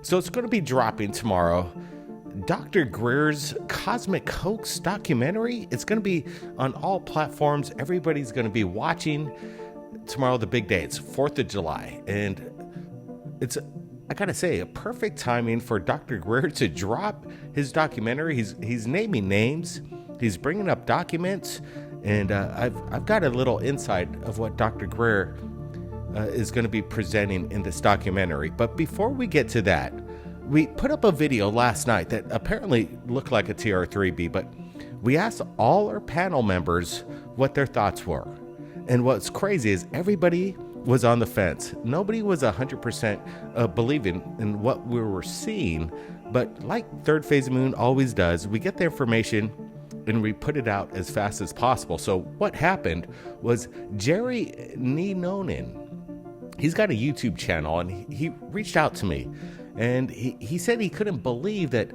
So it's going to be dropping tomorrow. Dr. Greer's Cosmic Hoax documentary. It's going to be on all platforms. Everybody's going to be watching tomorrow, the big day. It's 4th of July. And it's, I got to say, a perfect timing for Dr. Greer to drop his documentary. He's naming names. He's bringing up documents. And I've got a little insight of what Dr. Greer is going to be presenting in this documentary. But before we get to that, we put up a video last night that apparently looked like a TR3B, but we asked all our panel members what their thoughts were. And what's crazy is everybody was on the fence. Nobody was 100% believing in what we were seeing. But like Third Phase of Moon always does, we get the information and we put it out as fast as possible. So what happened was Jerry Ninonin, he's got a YouTube channel, and he reached out to me. And he said he couldn't believe that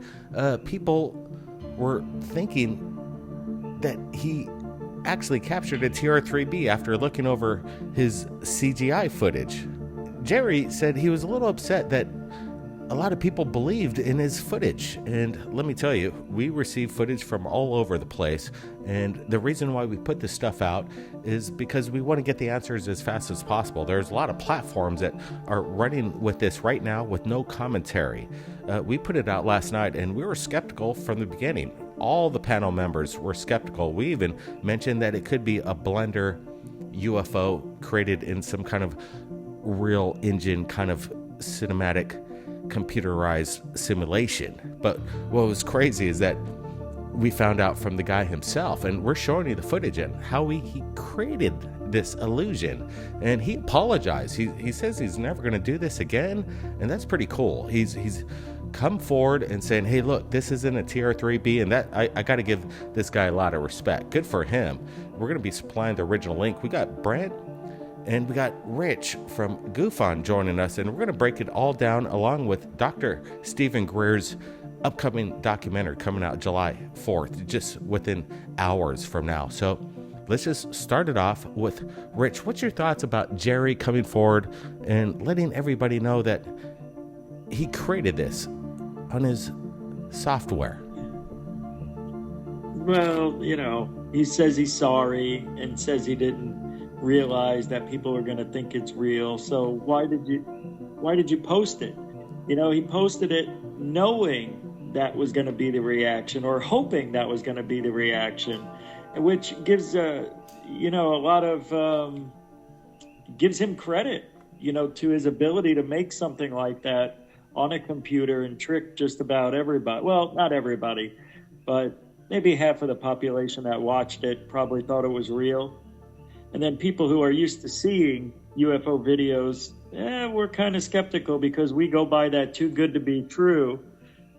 people were thinking that he actually captured a TR3B after looking over his CGI footage. Jerry said he was a little upset that a lot of people believed in his footage. And let me tell you, we receive footage from all over the place. And the reason why we put this stuff out is because we want to get the answers as fast as possible. There's a lot of platforms that are running with this right now with no commentary. We put it out last night and we were skeptical from the beginning. All the panel members were skeptical. We even mentioned that it could be a Blender UFO created in some kind of real engine kind of cinematic computerized simulation. But what was crazy is that we found out from the guy himself, and we're showing you the footage and how he created this illusion. And he apologized. He says he's never going to do this again, and that's pretty cool. He's come forward and saying, hey, look, this isn't a TR3B, and that I got to give this guy a lot of respect. Good for him. We're going to be supplying the original link. We got Brent and we got Rich from GoofOn joining us, and we're going to break it all down along with Dr. Stephen Greer's upcoming documentary coming out July 4th, just within hours from now. So let's just start it off with Rich. What's your thoughts about Jerry coming forward and letting everybody know that he created this on his software? Well, he says he's sorry and says he didn't realize that people are going to think it's real. So why did you post it? He posted it knowing that was going to be the reaction, or hoping that was going to be the reaction, which gives a lot of gives him credit, to his ability to make something like that on a computer and trick just about everybody. Well, not everybody, but maybe half of the population that watched it probably thought it was real. And then people who are used to seeing UFO videos, we're kind of skeptical because we go by that too good to be true,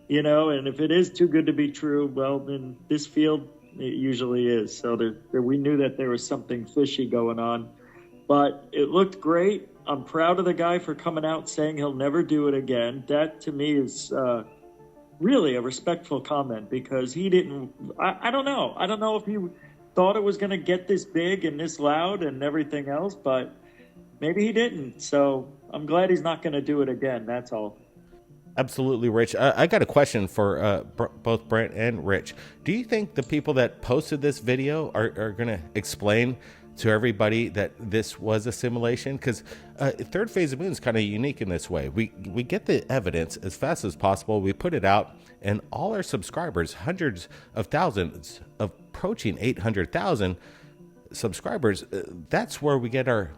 and if it is too good to be true, well, in this field, it usually is. So we knew that there was something fishy going on, but it looked great. I'm proud of the guy for coming out saying he'll never do it again. That to me is really a respectful comment, because he didn't, I don't know. I don't know if he thought it was going to get this big and this loud and everything else, but maybe he didn't. So I'm glad he's not going to do it again. That's all. Absolutely, Rich. I got a question for both Brent and Rich. Do you think the people that posted this video are going to explain to everybody that this was a simulation? Because Third Phase of Moon is kind of unique in this way. We get the evidence as fast as possible. We put it out, and all our subscribers, hundreds of thousands, approaching 800,000 subscribers, that's where we get our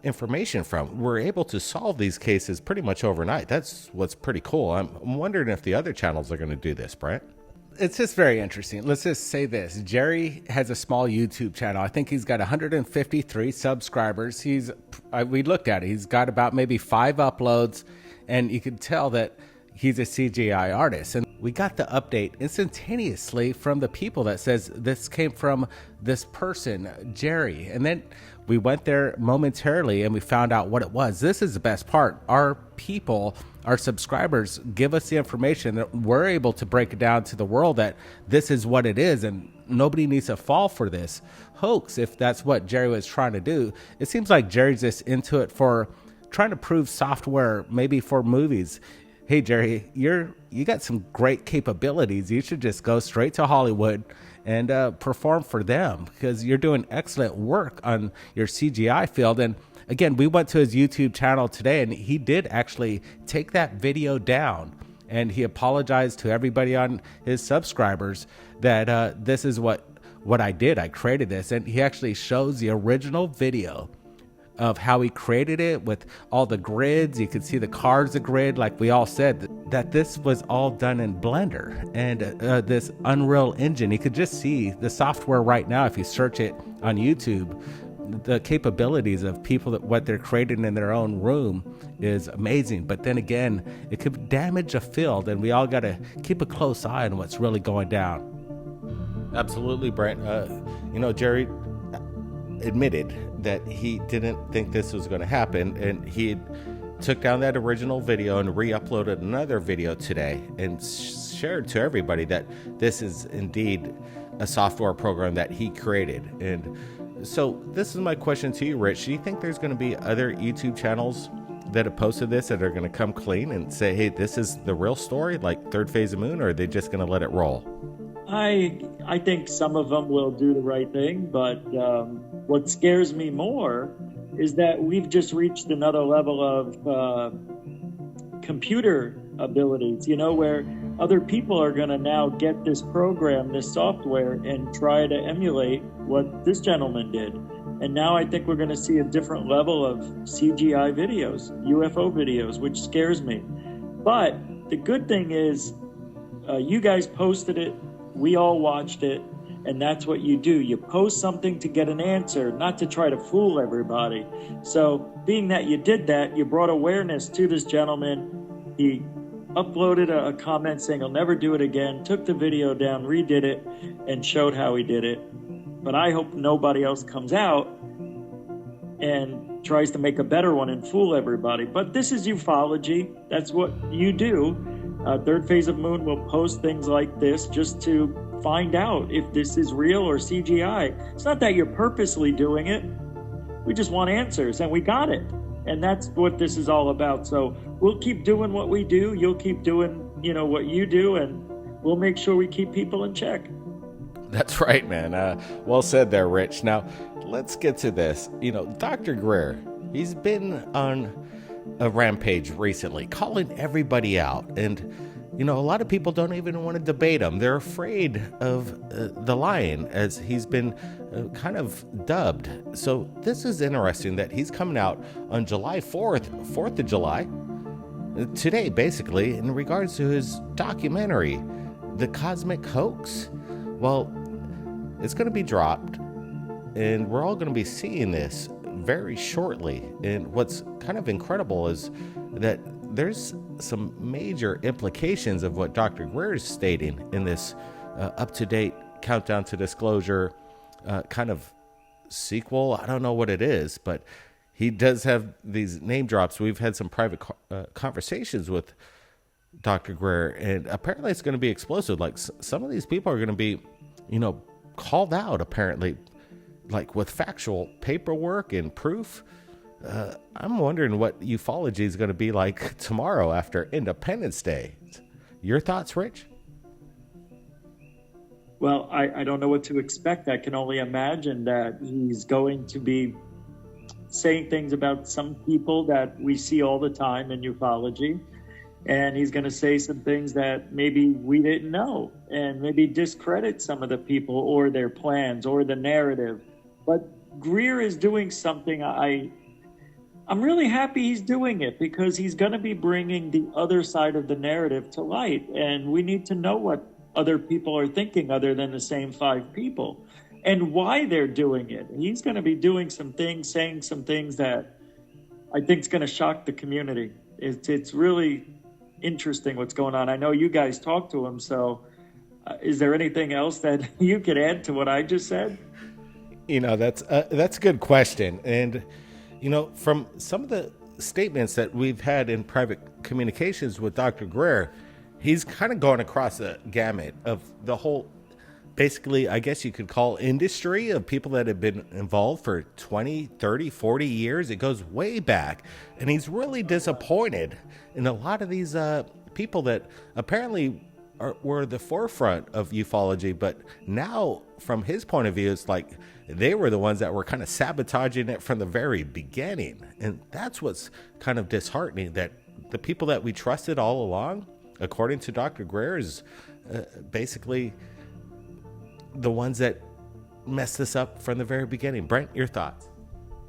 information from. We're able to solve these cases pretty much overnight. That's what's pretty cool. I'm wondering if the other channels are going to do this, Brent. It's just very interesting. Let's just say this. Jerry has a small YouTube channel. I think he's got 153 subscribers. We looked at it. He's got about maybe 5 uploads, and you can tell that he's a CGI artist. And we got the update instantaneously from the people that says this came from this person, Jerry. And then we went there momentarily and we found out what it was. This is the best part. Our people, our subscribers, give us the information that we're able to break it down to the world that this is what it is, and nobody needs to fall for this hoax if that's what Jerry was trying to do. It seems like Jerry's just into it for trying to prove software, maybe for movies. hey, Jerry, you got some great capabilities. You should just go straight to Hollywood and perform for them, because you're doing excellent work on your CGI field. And again, we went to his YouTube channel today, and he did actually take that video down, and he apologized to everybody on his subscribers that this is what I did. I created this, and he actually shows the original video of how he created it with all the grids. You could see the cars, the grid, like we all said, that this was all done in Blender and this Unreal Engine. You could just see the software right now. If you search it on YouTube, the capabilities of people, that what they're creating in their own room is amazing. But then again, it could damage a field, and we all got to keep a close eye on what's really going down. Absolutely, Brent. Jerry admitted that he didn't think this was going to happen, and he took down that original video and re-uploaded another video today and shared to everybody that this is indeed a software program that he created. And so this is my question to you, Rich. Do you think there's going to be other YouTube channels that have posted this that are going to come clean and say, hey, this is the real story, like Third Phase of Moon, or are they just going to let it roll? I think some of them will do the right thing, but what scares me more is that we've just reached another level of computer abilities, where other people are going to now get this program, this software, and try to emulate what this gentleman did. And now I think we're going to see a different level of CGI videos, UFO videos, which scares me. But the good thing is you guys posted it. We all watched it, and that's what you do. You post something to get an answer, not to try to fool everybody. So being that you did that, you brought awareness to this gentleman. He uploaded a comment saying he'll never do it again, took the video down, redid it, and showed how he did it. But I hope nobody else comes out and tries to make a better one and fool everybody. But this is ufology. That's what you do. Third Phase of Moon will post things like this just to find out if this is real or CGI. It's not that you're purposely doing it. We just want answers, and we got it. And that's what this is all about. So we'll keep doing what we do. You'll keep doing, what you do, and we'll make sure we keep people in check. That's right, man. Well said there, Rich. Now, let's get to this. Dr. Greer, he's been on a rampage recently, calling everybody out. And, a lot of people don't even want to debate him. They're afraid of the lion, as he's been kind of dubbed. So this is interesting that he's coming out on July 4th of July, today, basically, in regards to his documentary, The Cosmic Hoax. Well, it's going to be dropped, and we're all going to be seeing this very shortly. And what's kind of incredible is that there's some major implications of what Dr. Greer is stating in this up-to-date countdown to disclosure kind of sequel. I don't know what it is, but he does have these name drops. We've had some private conversations with Dr. Greer, and apparently it's going to be explosive. Like some of these people are going to be, called out, apparently, like with factual paperwork and proof. I'm wondering what ufology is going to be like tomorrow after Independence Day. Your thoughts, Rich? Well, I don't know what to expect. I can only imagine that he's going to be saying things about some people that we see all the time in ufology. And he's going to say some things that maybe we didn't know, and maybe discredit some of the people or their plans or the narrative. But Greer is doing something. I'm really happy he's doing it, because he's going to be bringing the other side of the narrative to light. And we need to know what other people are thinking other than the same 5 people, and why they're doing it. He's going to be doing some things, saying some things that I think is going to shock the community. It's really interesting what's going on. I know you guys talked to him, so is there anything else that you could add to what I just said? That's a good question. And, from some of the statements that we've had in private communications with Dr. Greer, he's kind of going across the gamut of the whole, basically, I guess you could call industry of people that have been involved for 20, 30, 40 years. It goes way back. And he's really disappointed in a lot of these people that apparently were the forefront of ufology, but now from his point of view, it's like they were the ones that were kind of sabotaging it from the very beginning. And that's what's kind of disheartening, that the people that we trusted all along, according to Dr. Greer, is basically the ones that messed this up from the very beginning. Brent, your thoughts?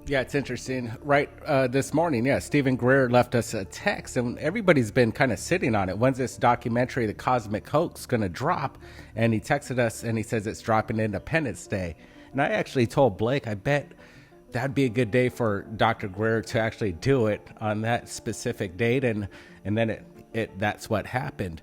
Yeah, it's interesting. Right this morning, Stephen Greer left us a text, and everybody's been kind of sitting on it. When's this documentary, The Cosmic Hoax, going to drop? And he texted us, and he says it's dropping Independence Day. And I actually told Blake, I bet that'd be a good day for Dr. Greer to actually do it on that specific date, and then that's what happened.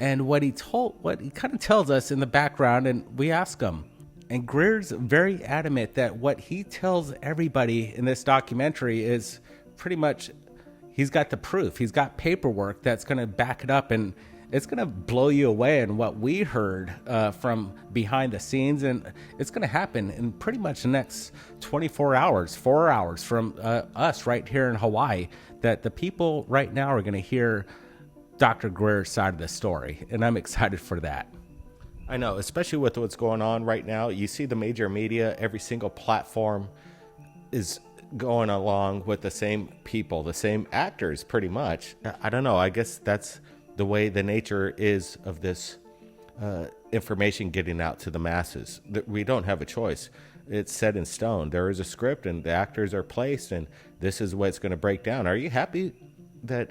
And what he kind of tells us in the background, and we ask him, and Greer's very adamant that what he tells everybody in this documentary is pretty much, he's got the proof. He's got paperwork that's going to back it up, and it's going to blow you away in what we heard from behind the scenes. And it's going to happen in pretty much the next 24 hours, 4 hours from us right here in Hawaii, that the people right now are going to hear Dr. Greer's side of the story. And I'm excited for that. I know, especially with what's going on right now. You see the major media, every single platform is going along with the same people, the same actors, pretty much. I don't know. I guess that's the way the nature is of this information getting out to the masses. We don't have a choice. It's set in stone. There is a script, and the actors are placed, and this is what it's going to break down. Are you happy that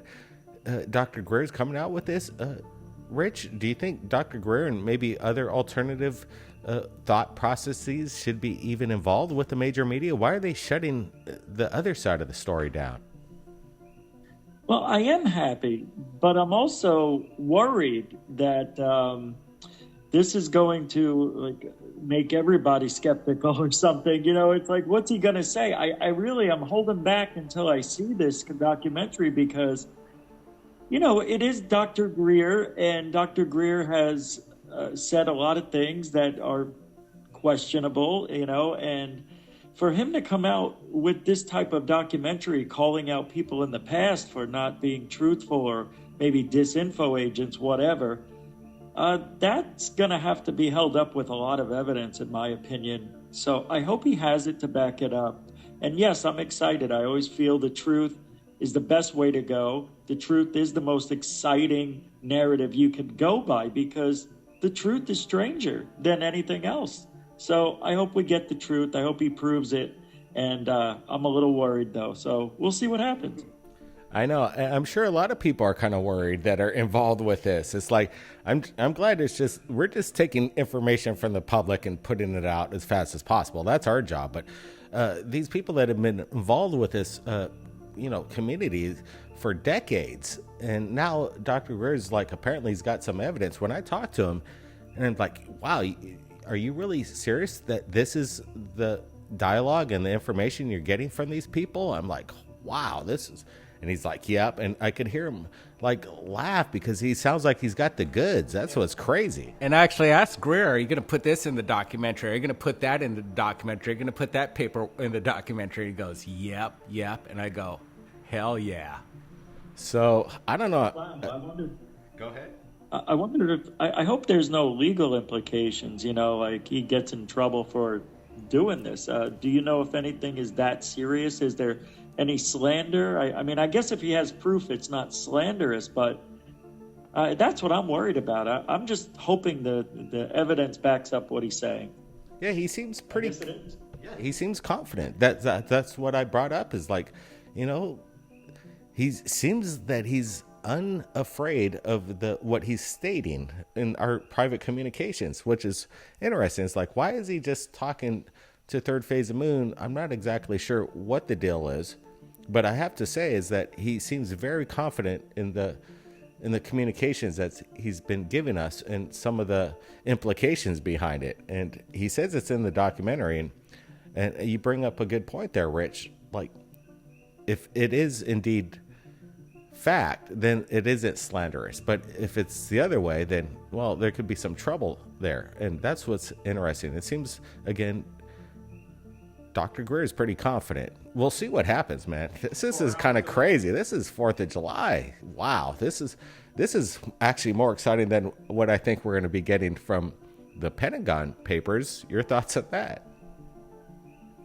Dr. Greer is coming out with this? Rich, do you think Dr. Greer and maybe other alternative thought processes should be even involved with the major media? Why are they shutting the other side of the story down? Well, I am happy, but I'm also worried that this is going to make everybody skeptical or something. You know, it's like, what's he going to say? I really am holding back until I see this documentary because, you know, it is Dr. Greer, and Dr. Greer has said a lot of things that are questionable, you know, and for him to come out with this type of documentary calling out people in the past for not being truthful or maybe disinfo agents, whatever, that's going to have to be held up with a lot of evidence, in my opinion. So I hope he has it to back it up. And yes, I'm excited. I always feel the truth is the best way to go. The truth is the most exciting narrative you could go by because the truth is stranger than anything else. So I hope we get the truth. I hope he proves it. And I'm a little worried, though. So we'll see what happens. I know. I'm sure a lot of people are kind of worried that are involved with this. It's like, I'm glad we're just taking information from the public and putting it out as fast as possible. That's our job. But these people that have been involved with this, community for decades, and now Dr. Greer's like, apparently he's got some evidence. When I talked to him, and I'm like, wow, are you really serious that this is the dialogue and the information you're getting from these people? I'm like, wow, and he's like, yep. And I could hear him like laugh because he sounds like he's got the goods. That's what's crazy. And I actually asked Greer, are you going to put this in the documentary? Are you going to put that in the documentary? Are you going to put that paper in the documentary? He goes, yep. And I go, hell yeah. So I don't know. I wonder. Go ahead. I wonder if I hope there's no legal implications. You know, like he gets in trouble for doing this. Do you know if anything is that serious? Is there any slander? I mean, I guess if he has proof, it's not slanderous. But that's what I'm worried about. I'm just hoping the evidence backs up what he's saying. Yeah, he seems pretty. Yeah, he seems confident. That's what I brought up. Is like, you know, he seems that he's unafraid of what he's stating in our private communications, which is interesting. It's like, why is he just talking to Third Phase of Moon? I'm not exactly sure what the deal is, but I have to say is that he seems very confident in the communications that he's been giving us and some of the implications behind it. And he says it's in the documentary, and you bring up a good point there, Rich. Like, if it is indeed fact, then it isn't slanderous. But if it's the other way, then, well, there could be some trouble there. And that's what's interesting. It seems, again, Dr. Greer is pretty confident. We'll see what happens, man. This is kind of crazy. This is 4th of July. Wow. This is actually more exciting than what I think we're going to be getting from the Pentagon Papers. Your thoughts on that?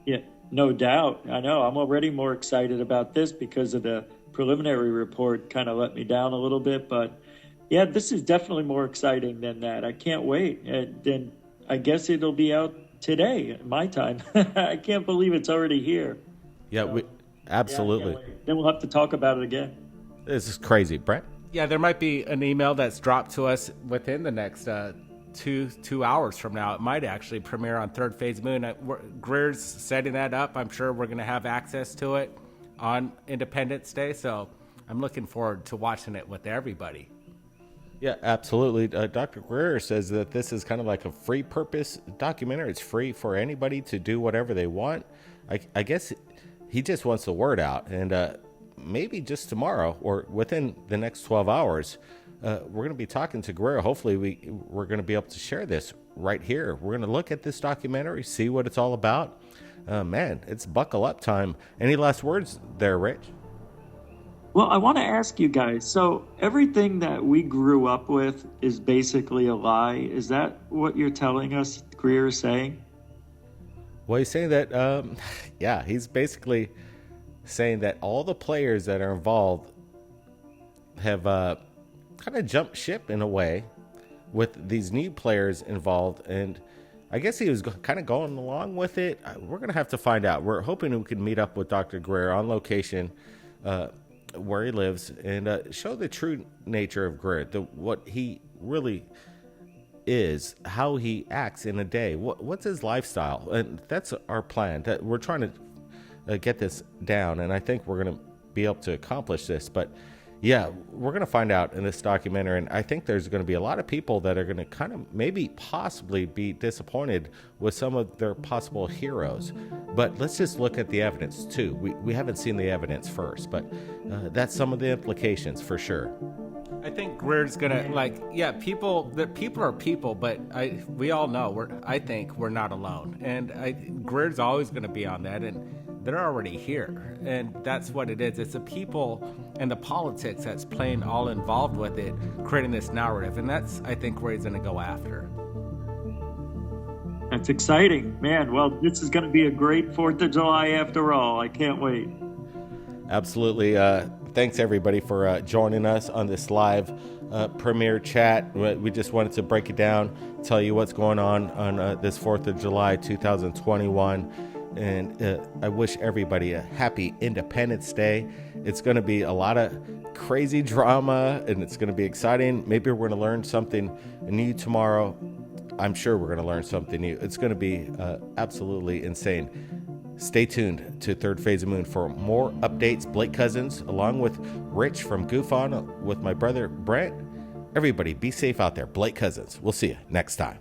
Yeah, no doubt. I know. I'm already more excited about this because of the preliminary report kind of let me down a little bit. But yeah, this is definitely more exciting than that. I can't wait. And then I guess it'll be out today, my time. I can't believe it's already here. Yeah, absolutely. Yeah, then we'll have to talk about it again. This is crazy, Brent. Yeah, there might be an email that's dropped to us within the next 2 hours from now. It might actually premiere on Third Phase Moon. Greer's setting that up. I'm sure we're going to have access to it on Independence Day. So I'm looking forward to watching it with everybody. Yeah, absolutely. Dr. Greer says that this is kind of like a free purpose documentary. It's free for anybody to do whatever they want. I guess he just wants the word out. And maybe just tomorrow or within the next 12 hours, we're going to be talking to Greer. Hopefully we're going to be able to share this right here. We're going to look at this documentary, see what it's all about. Man, it's buckle up time. Any last words there, Rich? Well, I want to ask you guys, so everything that we grew up with is basically a lie. Is that what you're telling us Greer is saying? Well, he's saying that, yeah, he's basically saying that all the players that are involved have kind of jumped ship in a way with these new players involved. And I guess he was kind of going along with it. We're going to have to find out. We're hoping we can meet up with Dr. Greer on location, where he lives, and show the true nature of Greer, what he really is, how he acts in a day, what's his lifestyle. And that's our plan. That we're trying to get this down, and I think we're going to be able to accomplish this. But yeah, we're going to find out in this documentary, and I think there's going to be a lot of people that are going to kind of maybe possibly be disappointed with some of their possible heroes. But let's just look at the evidence too. We haven't seen the evidence first, but that's some of the implications for sure. I think Greer's gonna people are people, but we all know I think we're not alone, and Greer's always gonna be on that, and they're already here, and that's what it is. It's the people and the politics that's playing all involved with it, creating this narrative, and that's I think where he's gonna go after. That's exciting, man. Well, this is going to be a great 4th of July after all. I can't wait. Absolutely. Thanks, everybody, for joining us on this live premiere chat. We just wanted to break it down, tell you what's going on this 4th of July, 2021. And I wish everybody a happy Independence Day. It's going to be a lot of crazy drama, and it's going to be exciting. Maybe we're going to learn something new tomorrow. I'm sure we're going to learn something new. It's going to be absolutely insane. Stay tuned to Third Phase of Moon for more updates. Blake Cousins, along with Rich from Goof On, with my brother Brent. Everybody, be safe out there. Blake Cousins. We'll see you next time.